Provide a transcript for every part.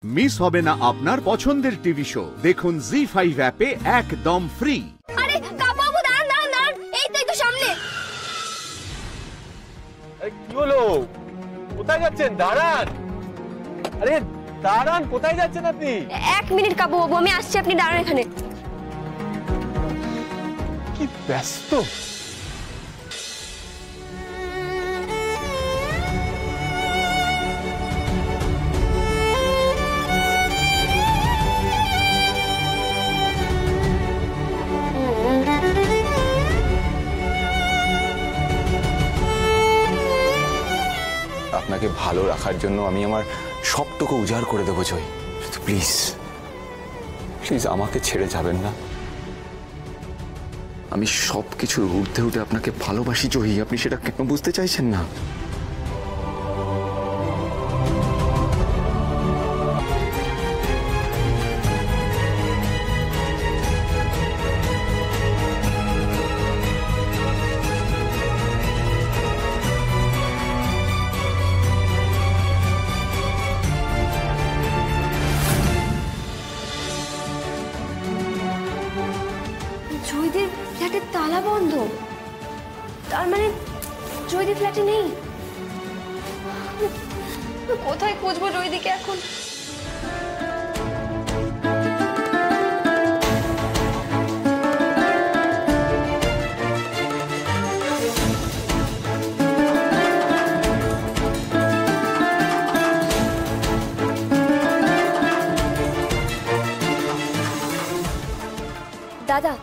Miss হবে না আপনার পছন্দের টিভি শো। দেখুন জি5 অ্যাপে একদম ফ্রি। আরে কাবাবু দাঁড়ান, এই তো সামনে। কি হলো? কোথায় যাচ্ছেন? দাঁড়ান। আরে দাঁড়ান, কোথায় যাচ্ছেন আপনি? 1 মিনিট কাবাবু, আমি আসছি, আপনি দাঁড়ান এখানে। কি ব্যস্ত? আপনাকে ভালো রাখার জন্য আমি আমার সবটুকু উজাড় করে দেবো জয়। প্লিজ প্লিজ আমাকে ছেড়ে যাবেন না। আমি সবকিছুর ঊর্ধ্বে উঠে আপনাকে ভালোবাসি জয়ী। আপনি সেটা কেন বুঝতে চাইছেন না? জয়দীর ফ্ল্যাটের তালা বন্ধ, তার মানে জয়দী ফ্ল্যাটে নেই। কোথায় খুঁজবো জয়দীকে এখন? দাদা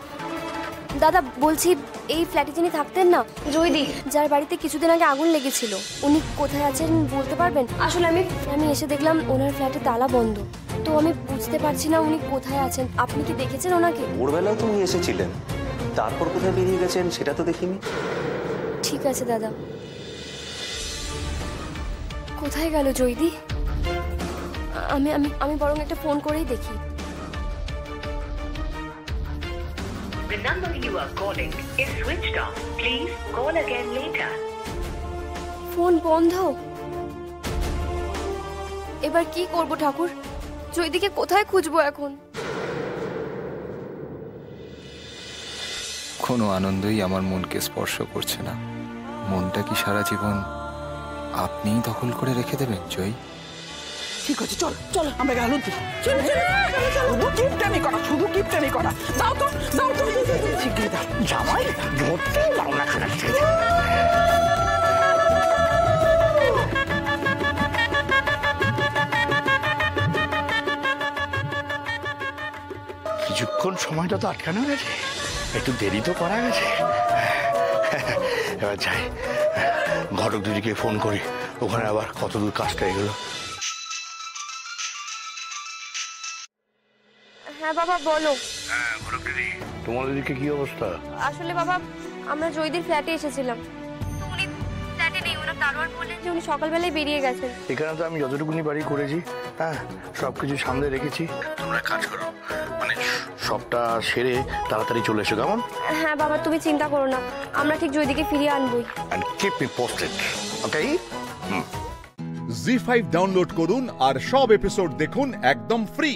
দাদা বলছি, এই ফ্ল্যাটে যিনি থাকতেন না, জয়দী, যার বাড়িতে কিছুদিন আগে আগুন লেগেছিল, উনি কোথায় আছেন বলতে পারবেন? আসলে আমি এসে দেখলাম ওনার ফ্ল্যাটে তালা বন্ধ, তো আমি বুঝতে পারছি না উনি কোথায় আছেন। আপনি কি দেখেছেন ওনাকে? ভোরবেলাও তো উনি এসেছিলেন, তারপর কোথায় বেরিয়ে গেছেন সেটা তো দেখিনি। ঠিক আছে দাদা। কোথায় গেল জয়দী? আমি আমি আমি বরং একটা ফোন করেই দেখি। The number you are calling is switched off. Please call again later. Phone বন্ধ। এবার কি করব ঠাকুর? জয়দীকে কোথায় খুঁজবো এখন? কোনো আনন্দই আমার মনকে স্পর্শ করছে না। মনটা কি সারা জীবন আপনিই দখল করে রেখে দেবেন জয়? ঠিক আছে, চল চল আমরা গেলাম। শুধু কিপটামি করা, শুধু কিপটামি করা। দাও তো শিগগিরি দাও। জামাই ধরতে দাও না। কিছুক্ষণ সময়টা তো আটকানো গেছে, একটু দেরি তো করা গেছে। এবার যাই, ঘটক দিদিকে ফোন করি, ওখানে আবার কতদূর কাজটা এগুলো। হ্যাঁ বাবা বলো। হ্যাঁ ঘটক দিদি, তোমার দিদিকে কি অবস্থা? আসলে বাবা, আমরা জয়দীর ফ্ল্যাটে এসেছিলাম, তো উনি ফ্ল্যাটে নেই। ওনার দারোয়ান বললেন যে উনি সকালবেলায় বেরিয়ে গেছেন। এখানে তো আমি যতটুকুনি বাড়ি করেছি, হ্যাঁ সবকিছু সামনে রেখেছি। তোমরা কাজ করো, মানে সবটা সেরে তাড়াতাড়ি চলে এসো, কেমন? হ্যাঁ বাবা, তুমি চিন্তা করো না, আমরা ঠিক জয়দীকে ফিরিয়ে আনবই। and keep me posted, okay? Zee five download করুন আর সব এপিসোড দেখুন একদম ফ্রি।